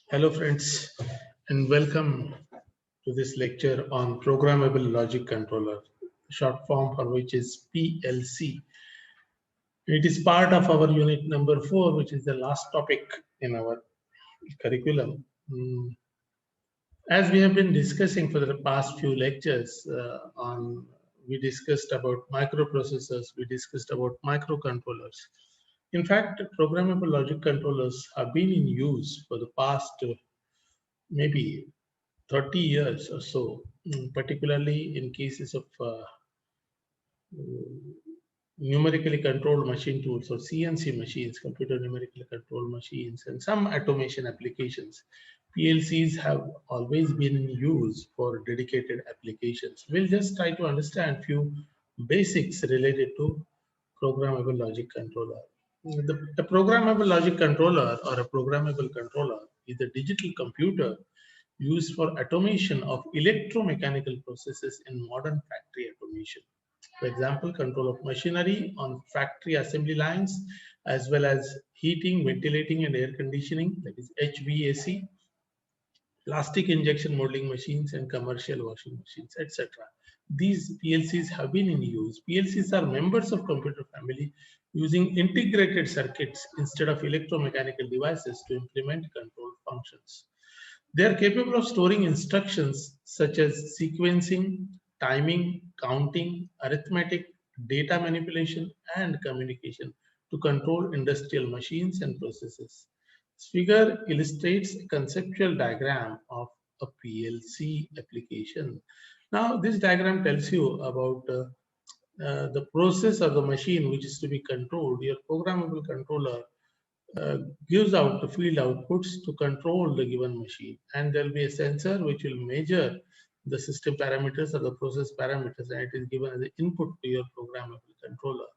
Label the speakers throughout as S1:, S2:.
S1: Hello friends, and welcome to this lecture on Programmable Logic Controller, short form for which is PLC. It is part of our unit number 4, which is the last topic in our curriculum. As we have been discussing for the past few lectures we discussed about microprocessors, we discussed about microcontrollers. In fact, programmable logic controllers have been in use for the past maybe 30 years or so, particularly in cases of numerically controlled machine tools or CNC machines, computer numerically controlled machines, and some automation applications. PLCs have always been in use for dedicated applications. We'll just try to understand few basics related to programmable logic controller. The programmable logic controller or a programmable controller is a digital computer used for automation of electromechanical processes in modern factory automation. For example, control of machinery on factory assembly lines, as well as heating, ventilating, and air conditioning, that is HVAC, plastic injection molding machines, and commercial washing machines, etc. These PLCs have been in use. PLCs are members of computer family using integrated circuits instead of electromechanical devices to implement control functions. They are capable of storing instructions such as sequencing, timing, counting, arithmetic, data manipulation, and communication to control industrial machines and processes. This figure illustrates a conceptual diagram of a PLC application. Now, this diagram tells you about the process of the machine which is to be controlled. Your programmable controller uh, gives out the field outputs to control the given machine, and there will be a sensor which will measure the system parameters or the process parameters, and it is given as an input to your programmable controller.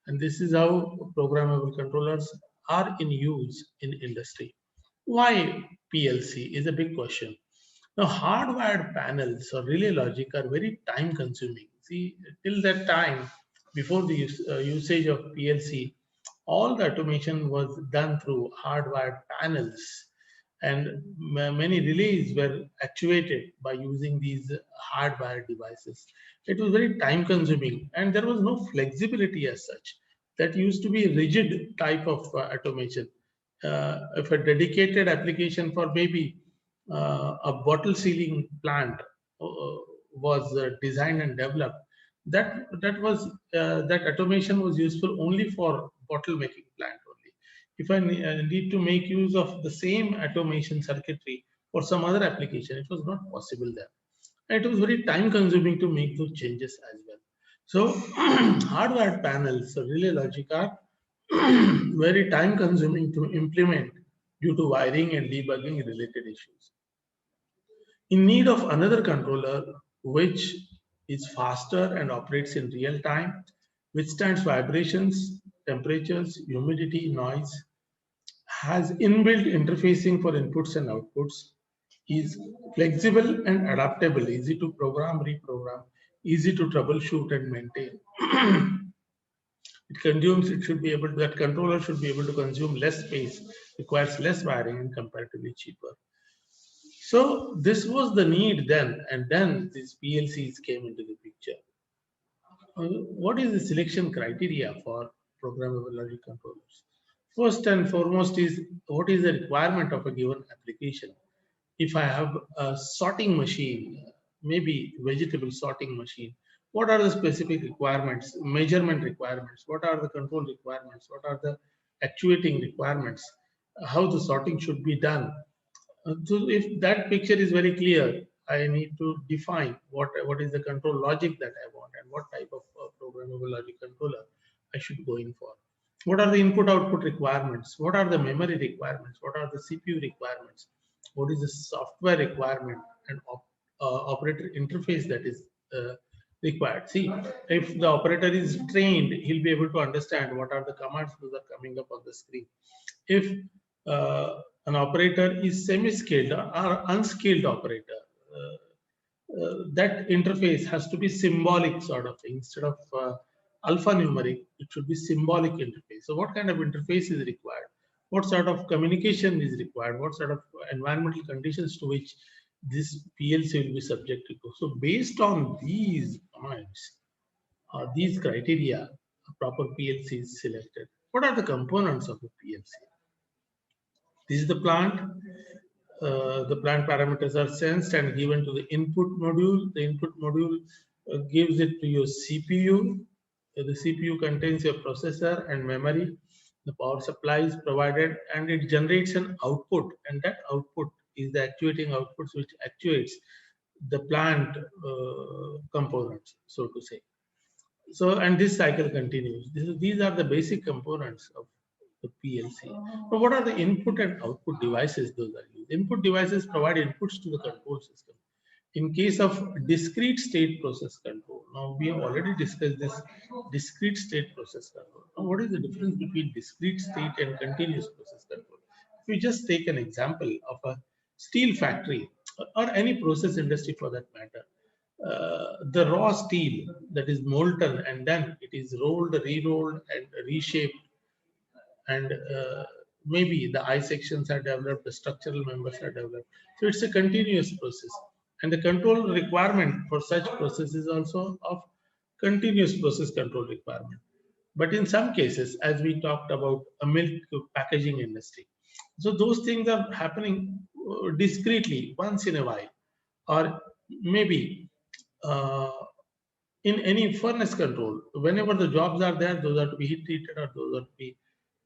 S1: And this is how programmable controllers are in use in industry. Why PLC is a big question. Now, hardwired panels or relay logic are very time consuming. See, till that time, before the usage of PLC, all the automation was done through hardwired panels, and many relays were actuated by using these hardwired devices. It was very time consuming, and there was no flexibility as such. That used to be a rigid type of automation. If a dedicated application for maybe a bottle sealing plant was designed and developed, that automation was useful only for bottle making plant only. If I need to make use of the same automation circuitry for some other application, it was not possible there. And it was very time consuming to make those changes as well. So hardwired panels, so relay logic are very time consuming to implement due to wiring and debugging related issues. In need of another controller which is faster and operates in real time, withstands vibrations, temperatures, humidity, noise, has inbuilt interfacing for inputs and outputs, is flexible and adaptable, easy to program, reprogram, easy to troubleshoot and maintain. It should be able to, that controller should be able to consume less space, requires less wiring and comparatively cheaper. So this was the need then, and then these PLCs came into the picture. What is the selection criteria for programmable logic controllers? First and foremost is what is the requirement of a given application. If I have a sorting machine, maybe vegetable sorting machine, what are the specific requirements, measurement requirements, what are the control requirements, what are the actuating requirements, how the sorting should be done. So if that picture is very clear, I need to define what is the control logic that I want and what type of programmable logic controller I should go in for. What are the input output requirements? What are the memory requirements? What are the CPU requirements? What is the software requirement and operator interface that is required? See, if the operator is trained, he'll be able to understand what are the commands that are coming up on the screen. If an operator is semi-skilled or unskilled operator, that interface has to be symbolic sort of thing. Instead of alphanumeric, it should be symbolic interface. So what kind of interface is required? what sort of communication is required, what sort of environmental conditions to which this PLC will be subjected to. So based on these points, these criteria, a proper PLC is selected. What are the components of the PLC? This is the plant. The plant parameters are sensed and given to the input module. The input module gives it to your CPU. The CPU contains your processor and memory. The power supply is provided and it generates an output, and that output is the actuating outputs which actuates the plant components, so to say. So, and this cycle continues. These are the basic components of the PLC. But what are the input and output devices those are used? Input devices provide inputs to the control system. In case of discrete state process control, now we have already discussed this discrete state process control. Now, what is the difference between discrete state and continuous process control? If we just take an example of a steel factory or any process industry for that matter, the raw steel that is molten and then it is rolled, re-rolled and reshaped, and maybe the eye sections are developed, the structural members are developed. So it's a continuous process. And the control requirement for such process is also of continuous process control requirement. But in some cases, as we talked about a milk packaging industry, so those things are happening discreetly once in a while, or maybe in any furnace control, whenever the jobs are there, those are to be heat treated or those are to be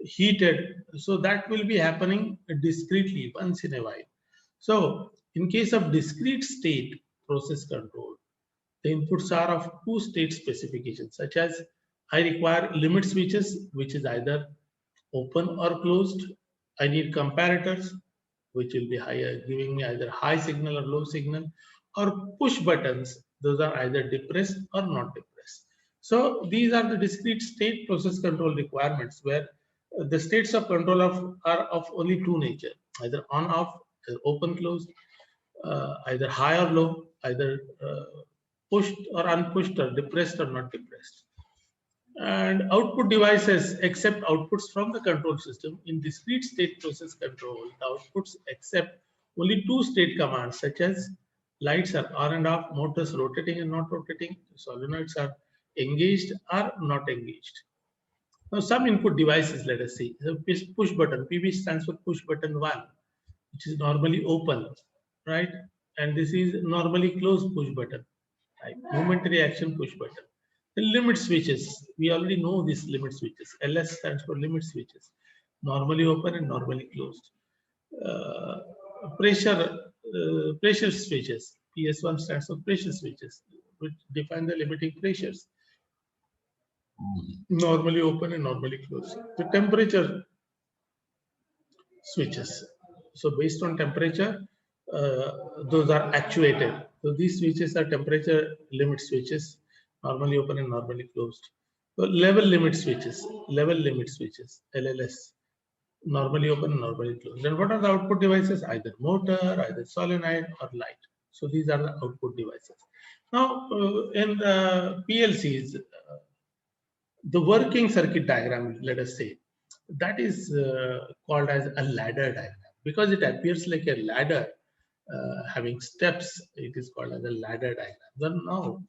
S1: heated. So that will be happening discreetly once in a while. So in case of discrete state process control, the inputs are of two state specifications, such as I require limit switches, which is either open or closed. I need comparators, which will be higher, giving me either high signal or low signal, or push buttons. Those are either depressed or not depressed. So these are the discrete state process control requirements, where the states of control are of only two nature, either on off, open closed, either high or low, either pushed or unpushed, or depressed or not depressed. And output devices accept outputs from the control system. In discrete state process control, the outputs accept only two state commands, such as lights are on and off, motors rotating and not rotating, solenoids are engaged or not engaged. Now, some input devices, let us see, the push button, PB stands for push button 1, which is normally open, right? And this is normally closed push button, right? Momentary action push button. The limit switches, we already know these limit switches. LS stands for limit switches, normally open and normally closed. Uh, pressure switches, PS1 stands for pressure switches, which define the limiting pressures, normally open and normally closed. The temperature switches. So based on temperature, those are actuated. So these switches are temperature limit switches, normally open and normally closed. So level limit switches, LLS, normally open and normally closed. And what are the output devices? Either motor, either solenoid or light. So these are the output devices. Now in PLCs, the working circuit diagram, let us say, that is called as a ladder diagram because it appears like a ladder having steps. It is called as a ladder diagram. Then now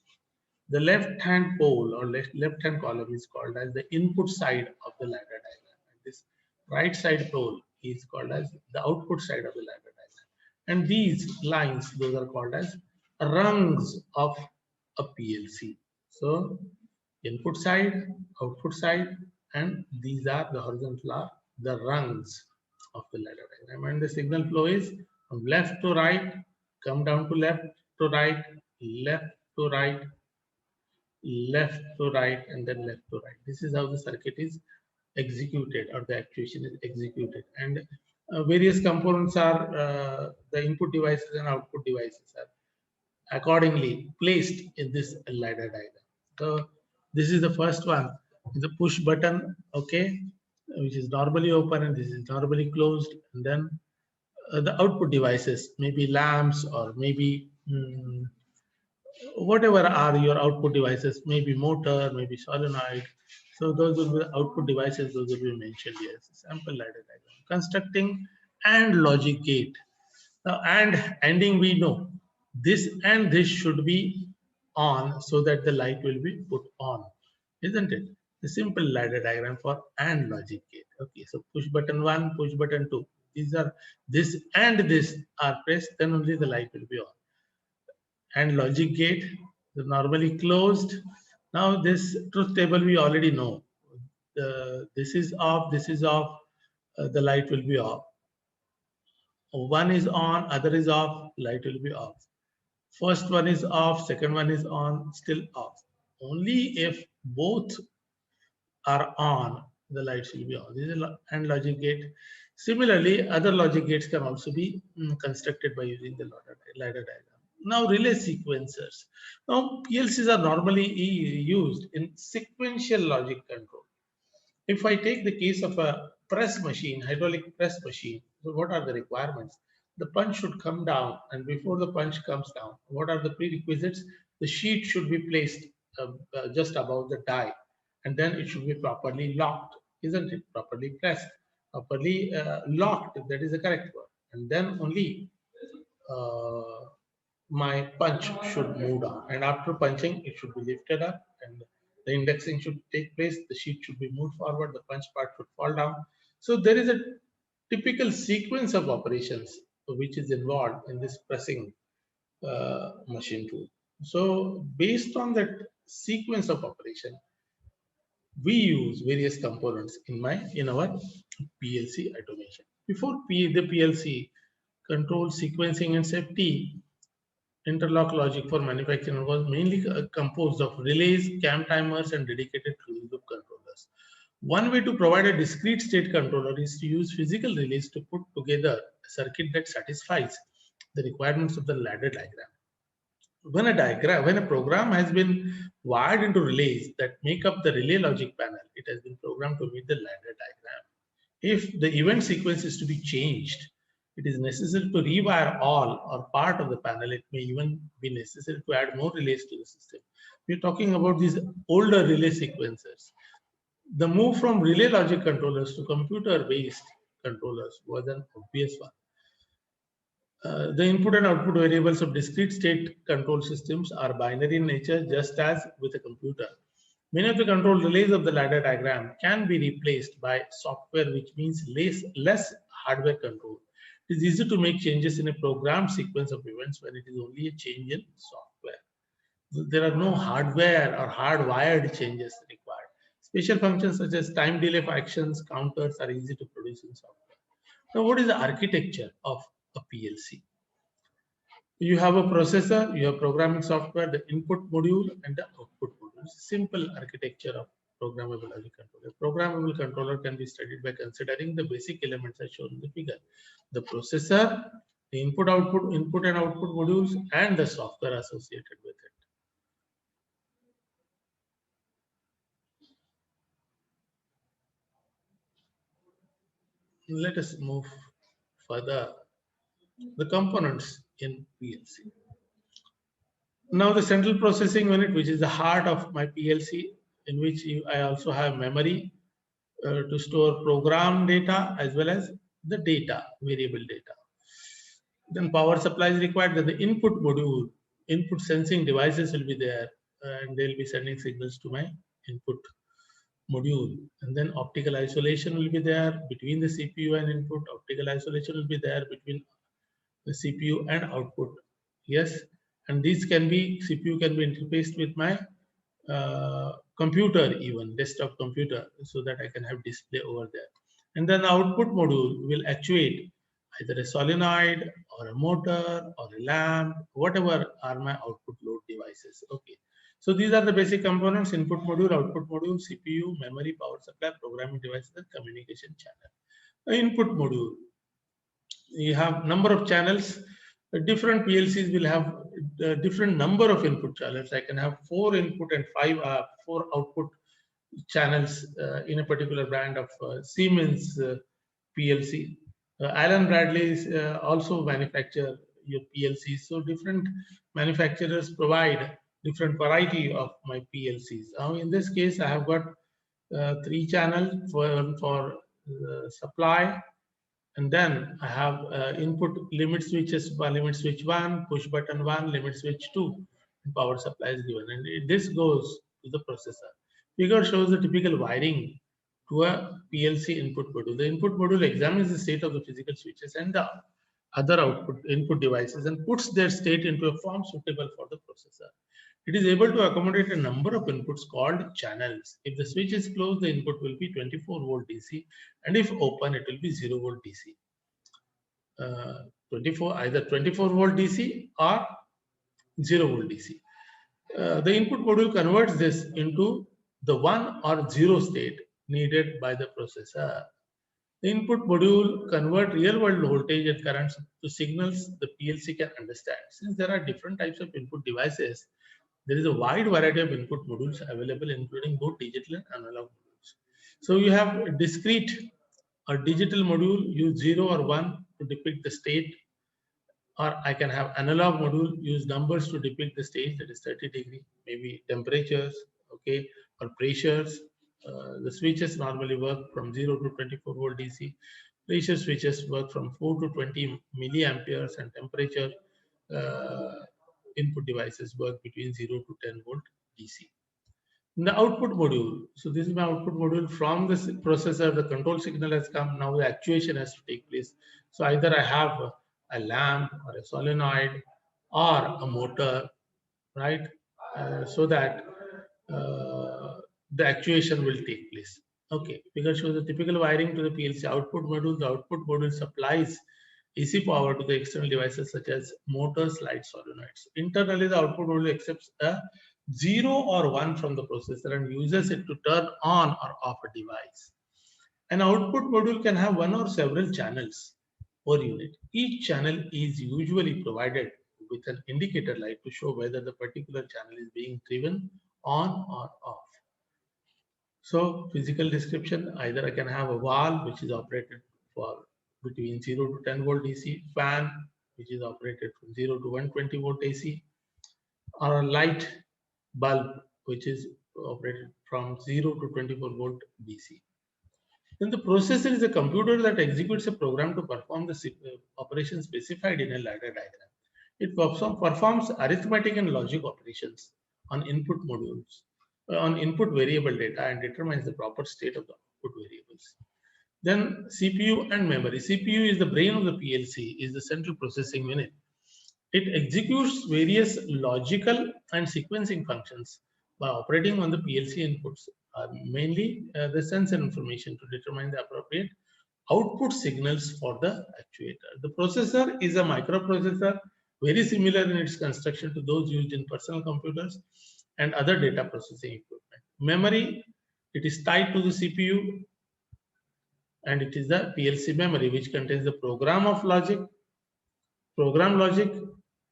S1: the left hand pole or left hand column is called as the input side of the ladder diagram, and this right side pole is called as the output side of the ladder diagram. And these lines, those are called as rungs of a PLC. So input side, output side, and these are the horizontal are the rungs of the ladder diagram. And the signal flow is from left to right, come down to left to right, left to right, left to right, and then left to right. This is how the circuit is executed, or the actuation is executed. And various components are the input devices and output devices are accordingly placed in this ladder diagram. So this is the first one, the push button, okay, which is normally open, and this is normally closed. And then the output devices, maybe lamps or maybe whatever are your output devices, maybe motor, maybe solenoid. So those will be the output devices, those will be mentioned here. Sample ladder diagram. constructing AND logic gate. Now, and ending we know this and this should be on so that the light will be put on, isn't it? The simple ladder diagram for AND logic gate. Okay, so push button 1, push button 2. These are this and this are pressed, then only the light will be on. And logic gate is normally closed. Now this truth table we already know. This is off, the light will be off. One is on, other is off, light will be off. First one is off, second one is on, still off. Only if both are on, the lights will be on. This is AND logic gate. Similarly, other logic gates can also be constructed by using the ladder diagram. Now, relay sequencers. Now, PLCs are normally used in sequential logic control. If I take the case of a press machine, hydraulic press machine, so what are the requirements? The punch should come down, and before the punch comes down, what are the prerequisites? The sheet should be placed just above the die, and then it should be properly locked, isn't it? Properly pressed, properly locked, that is the correct word. And then only my punch should move down, and after punching, it should be lifted up, and the indexing should take place, the sheet should be moved forward, the punch part should fall down. So there is a typical sequence of operations which is involved in this pressing machine tool. So based on that sequence of operation, we use various components in our PLC automation. Before the PLC control sequencing and safety, interlock logic for manufacturing was mainly composed of relays, cam timers, and dedicated closed loop controllers. One way to provide a discrete state controller is to use physical relays to put together a circuit that satisfies the requirements of the ladder diagram. When a program has been wired into relays that make up the relay logic panel, it has been programmed to meet the ladder diagram. If the event sequence is to be changed, it is necessary to rewire all or part of the panel. It may even be necessary to add more relays to the system. We're talking about these older relay sequencers. The move from relay logic controllers to computer-based controllers was an obvious one. The input and output variables of discrete state control systems are binary in nature, just as with a computer. Many of the control relays of the ladder diagram can be replaced by software, which means less hardware control. It is easy to make changes in a programmed sequence of events when it is only a change in software. There are no hardware or hardwired changes required. Special functions such as time delay for actions, counters are easy to produce in software. Now, what is the architecture of a PLC? You have a processor, you have programming software, the input module and the output module. Simple architecture of programmable logic controller. Programmable controller can be studied by considering the basic elements as shown in the figure. The processor, the input and output modules, and the software associated with it. Let us move further. The components in PLC. Now the central processing unit, which is the heart of my PLC, in which I also have memory to store program data as well as the data, variable data. Then power supply is required. Then the input module, input sensing devices will be there, and they'll be sending signals to my input module. And then optical isolation will be there between the CPU and input. Optical isolation will be there between the CPU and output. Yes, and these can be, CPU can be interfaced with my computer, even desktop computer, so that I can have display over there. And then the output module will actuate either a solenoid or a motor or a lamp, whatever are my output load devices. Okay, so these are the basic components: input module, output module, CPU, memory, power supply, programming devices, and communication channel. The input module, you have number of channels. Different PLCs will have different number of input channels. I can have 4 input and 4 output channels in a particular brand of Siemens PLC. Allen Bradley also manufacture your PLCs. So different manufacturers provide different variety of my PLCs. Now in this case, I have got 3 channels for supply, And then I have input limit switches, limit switch 1, push button 1, limit switch 2, and power supply is given. And this goes to the processor. Figure shows the typical wiring to a PLC input module. The input module examines the state of the physical switches and the other output input devices and puts their state into a form suitable for the processor. It is able to accommodate a number of inputs called channels. If the switch is closed, the input will be 24 volt DC, and if open, it will be 0 volt DC. 24 volt DC or 0 volt DC. The input module converts this into the 1 or 0 state needed by the processor. The input module convert real world voltage and currents to signals the PLC can understand. Since there are different types of input devices, there is a wide variety of input modules available, including both digital and analog modules. So you have discrete or digital module, use 0 or 1 to depict the state, or I can have analog module, use numbers to depict the state, that is 30 degree, maybe temperatures, okay, or pressures. The switches normally work from 0 to 24 volt DC. Pressure switches work from 4 to 20 milliamperes, and temperature input devices work between 0 to 10 volt DC. In the output module, so this is my output module. From this processor, the control signal has come. Now the actuation has to take place. So either I have a lamp or a solenoid or a motor, right? So that the actuation will take place. Okay, figure shows the typical wiring to the PLC output module. The output module supplies AC power to the external devices such as motors, lights, solenoids. Internally, the output module accepts a 0 or 1 from the processor and uses it to turn on or off a device. An output module can have one or several channels per unit. Each channel is usually provided with an indicator light to show whether the particular channel is being driven on or off. So physical description, either I can have a valve which is operated for between 0 to 10 volt DC, fan which is operated from 0 to 120 volt AC, or a light bulb which is operated from 0 to 24 volt DC. Then the processor is a computer that executes a program to perform the operation specified in a ladder diagram. It performs arithmetic and logic operations on input modules, on input variable data, and determines the proper state of the output variables. Then CPU and memory. CPU is the brain of the PLC, is the central processing unit. It executes various logical and sequencing functions by operating on the PLC inputs, mainly the sensor information to determine the appropriate output signals for the actuator. The processor is a microprocessor, very similar in its construction to those used in personal computers and other data processing equipment. Memory, it is tied to the CPU, and it is the PLC memory, which contains the program logic,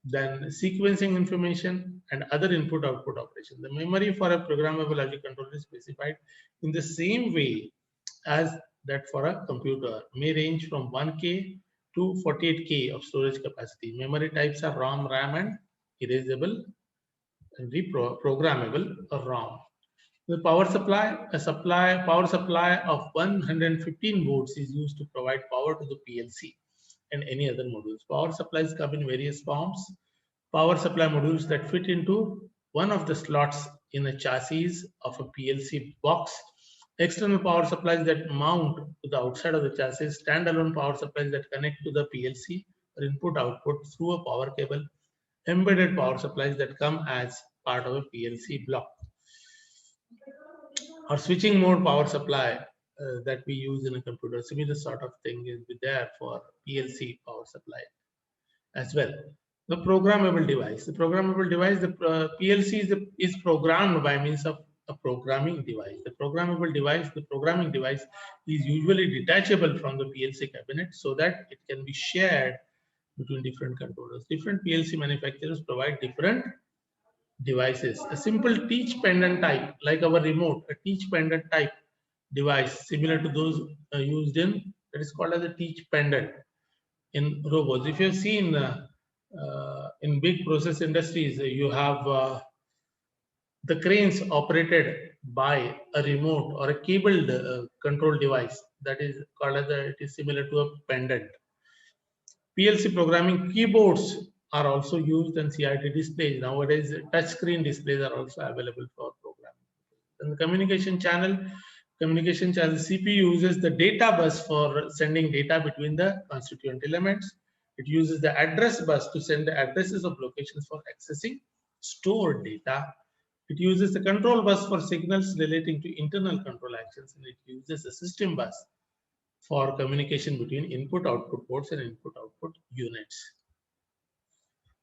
S1: then sequencing information and other input-output operations. The memory for a programmable logic controller is specified in the same way as that for a computer, may range from 1K to 48K of storage capacity. Memory types are ROM, RAM, and erasable and reprogrammable ROM. The power supply, power supply of 115 volts is used to provide power to the PLC and any other modules. Power supplies come in various forms. Power supply modules that fit into one of the slots in the chassis of a PLC box. External power supplies that mount to the outside of the chassis. Standalone power supplies that connect to the PLC or input-output through a power cable. Embedded power supplies that come as part of a PLC block. Or switching mode power supply that we use in a computer. Similar sort of thing is there for PLC power supply as well. The programmable device. The programmable device, the PLC is programmed by means of a programming device. The programmable device, the programming device is usually detachable from the PLC cabinet so that it can be shared between different controllers. Different PLC manufacturers provide different devices. A simple teach pendant type, like our remote, a teach pendant type device similar to those used in, that is called as a teach pendant in robots. If you have seen in big process industries, you have the cranes operated by a remote or a cabled control device that is called as it is similar to a pendant. PLC programming keyboards are also used, and CRT displays. Nowadays, touchscreen displays are also available for programming. And the communication channel, CPU uses the data bus for sending data between the constituent elements. It uses the address bus to send the addresses of locations for accessing stored data. It uses the control bus for signals relating to internal control actions, and it uses a system bus for communication between input-output ports and input-output units.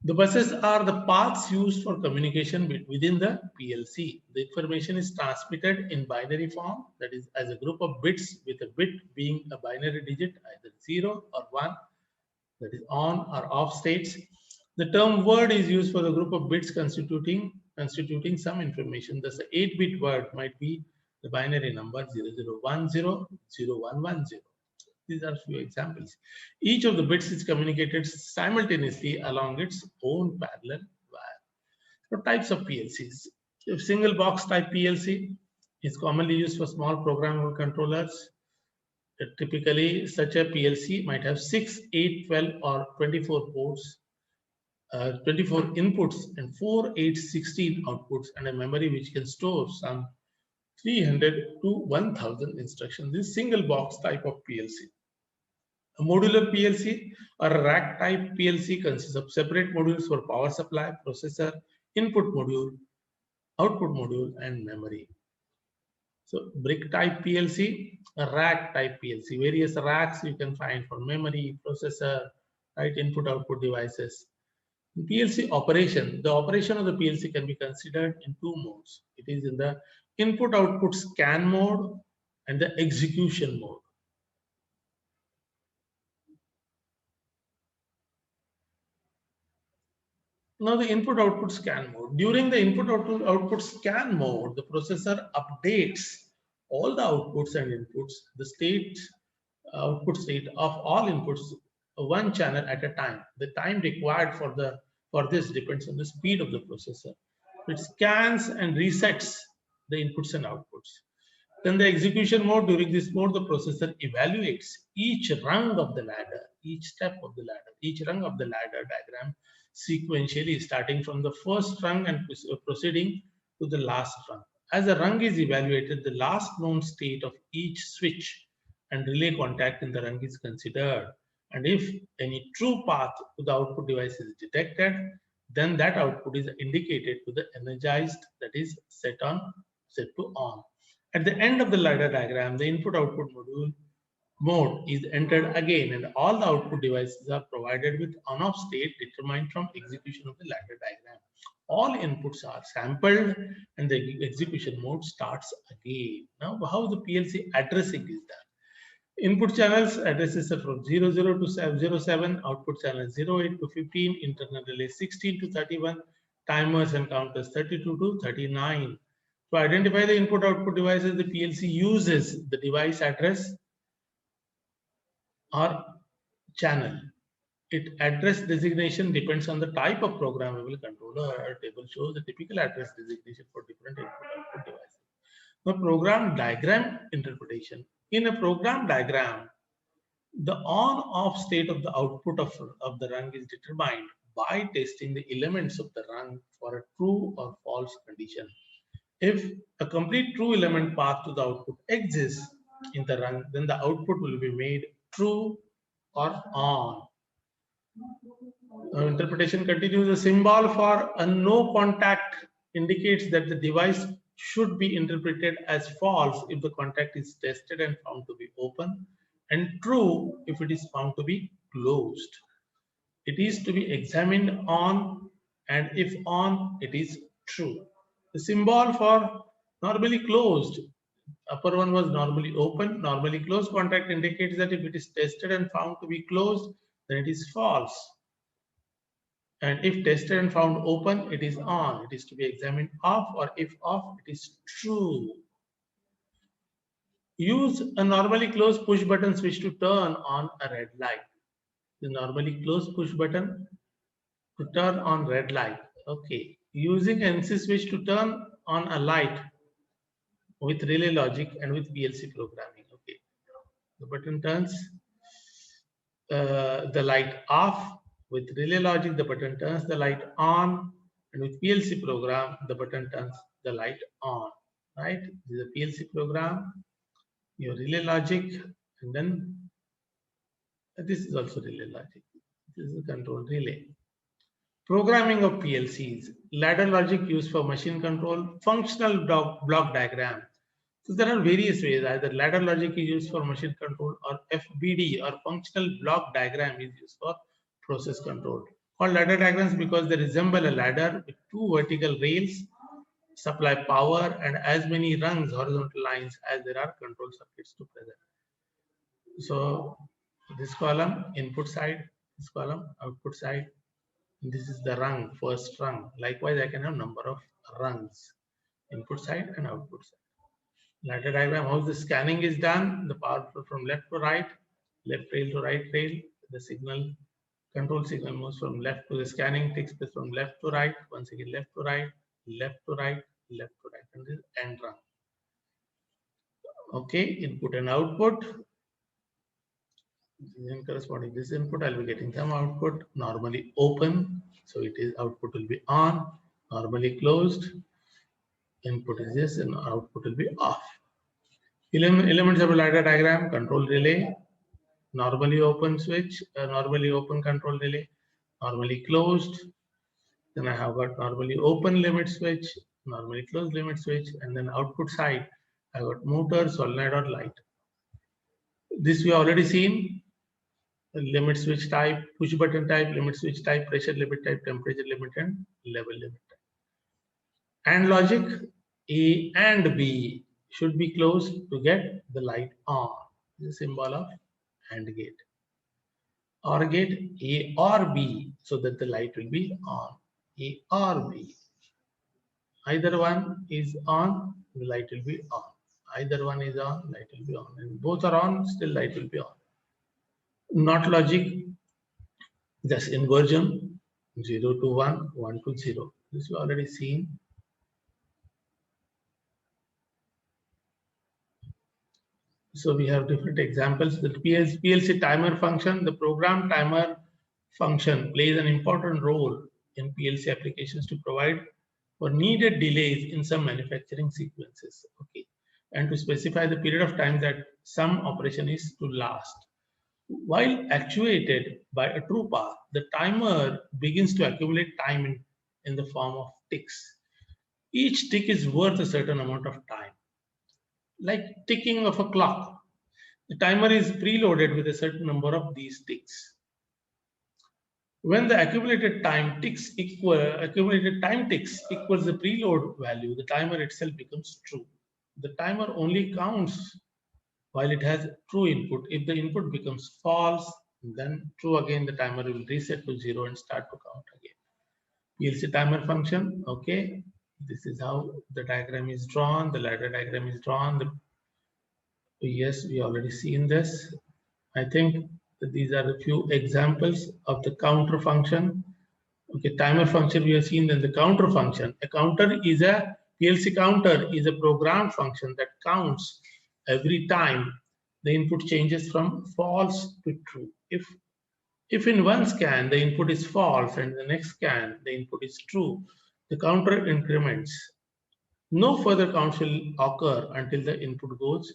S1: The buses are the paths used for communication within the PLC. The information is transmitted in binary form, that is as a group of bits, with a bit being a binary digit, either 0 or 1, that is on or off states. The term word is used for the group of bits constituting some information. Thus, the 8-bit word might be the binary number 0010, 0110. These are few examples. Each of the bits is communicated simultaneously along its own parallel wire. So types of PLCs. Single box type PLC is commonly used for small programmable controllers. Typically, such a PLC might have 6, 8, 12, or 24 ports, 24 inputs, and 4, 8, 16 outputs, and a memory which can store some 300 to 1000 instructions. This single box type of PLC. A modular PLC or a rack type PLC consists of separate modules for power supply, processor, input module, output module, and memory. So brick type PLC, a rack type PLC. Various racks you can find for memory, processor, right, input output devices. In PLC operation, the operation of the PLC can be considered in two modes. It is in the input output scan mode and the execution mode. Now the input output scan mode. During the input output scan mode, the processor updates all the outputs and inputs, the state, output state of all inputs, one channel at a time. The time required for this depends on the speed of the processor. It scans and resets the inputs and outputs. Then the execution mode, during this mode, the processor evaluates each rung of the ladder, each step of the ladder, each rung of the ladder diagram sequentially, starting from the first rung and proceeding to the last rung. As a rung is evaluated, the last known state of each switch and relay contact in the rung is considered. And if any true path to the output device is detected, then that output is indicated to the energized, that is set to on. At the end of the ladder diagram, the input-output mode is entered again, and all the output devices are provided with on-off state determined from execution of the ladder diagram. All inputs are sampled, and the execution mode starts again. Now, how the PLC addressing is done? Input channels addresses are from 00 to 07, output channels 08 to 15, internal relay 16 to 31, timers and counters 32 to 39. To identify the input-output devices, the PLC uses the device address or channel. Its address designation depends on the type of programmable controller. Our table shows the typical address designation for different input-output devices. Now, program diagram interpretation. In a program diagram, the on-off state of the output of the rung is determined by testing the elements of the rung for a true or false condition. If a complete true element path to the output exists in the rung, then the output will be made true or on. Interpretation continues. The symbol for a no contact indicates that the device should be interpreted as false if the contact is tested and found to be open, and true if it is found to be closed. It is to be examined on, and if on, it is true. The symbol for normally closed, upper one was normally open, normally closed contact indicates that if it is tested and found to be closed, then it is false. And if tested and found open, it is on. It is to be examined off, or if off, it is true. Use a normally closed push button switch to turn on a red light. The normally closed push button to turn on red light. Okay. Using NC switch to turn on a light with relay logic and with PLC programming. Okay. the button turns the light off. With relay logic, the button turns the light on, and with PLC program, the button turns the light on. Right? This is a PLC program, your relay logic, and then this is also relay logic. This is a control relay. Programming of PLCs, ladder logic used for machine control, functional block diagram. So there are various ways, either ladder logic is used for machine control, or FBD or functional block diagram is used for process control. Called ladder diagrams because they resemble a ladder with two vertical rails, supply power, and as many rungs, horizontal lines, as there are control circuits to present. So this column, input side, this column, output side. This is the rung, first rung. Likewise, I can have number of rungs, input side and output side. Ladder diagram, how the scanning is done, the power flow from left to right, left rail to right rail, the signal, control signal moves from left to the scanning, takes place from left to right, once again left to right, left to right, left to right, and this is end rung. Okay, input and output. Then corresponding this input, I'll be getting some output, normally open, so it is output will be on, normally closed, input is this and output will be off. Elements of a ladder diagram, control relay, normally open switch, normally open control relay, normally closed. Then I have got normally open limit switch, normally closed limit switch, and then output side, I got motor, solenoid or light. This we already seen. Limit switch type, push button type, limit switch type, pressure limit type, temperature limit, and level limit type. And logic, A and B should be closed to get the light on. The symbol of AND gate. OR gate, A or B, so that the light will be on. A or B. Either one is on, the light will be on. Either one is on, light will be on. And both are on, still light will be on. Not logic, just inversion, 0 to 1, 1 to 0. This we already seen. So we have different examples. The PLC timer function, the program timer function plays an important role in PLC applications to provide for needed delays in some manufacturing sequences. Okay, and to specify the period of time that some operation is to last. While actuated by a true path, the timer begins to accumulate time in the form of ticks. Each tick is worth a certain amount of time. Like ticking of a clock, the timer is preloaded with a certain number of these ticks. When the accumulated time ticks equals the preload value, the timer itself becomes true. The timer only counts while it has true input. If the input becomes false, then true again, the timer will reset to 0 and start to count again. PLC timer function, okay. This is how the diagram is drawn, the ladder diagram is drawn. Yes, we already seen this. I think that these are a few examples of the counter function. Okay, timer function we have seen, then the counter function. A counter is a PLC counter is a programmed function that counts every time the input changes from false to true. If in one scan the input is false and the next scan the input is true, the counter increments. No further count will occur until the input goes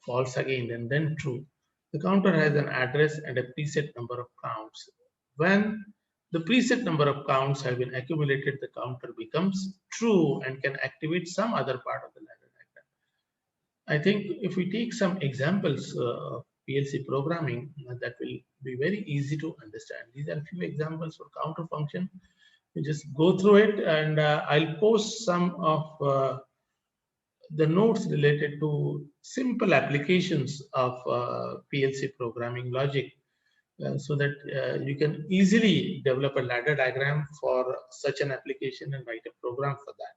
S1: false again and then true. The counter has an address and a preset number of counts. When the preset number of counts have been accumulated, the counter becomes true and can activate some other part of the ladder diagram. I think if we take some examples of PLC programming, that will be very easy to understand. These are a few examples for counter function. We just go through it, and I'll post some of the notes related to simple applications of PLC programming logic, so that you can easily develop a ladder diagram for such an application and write a program for that.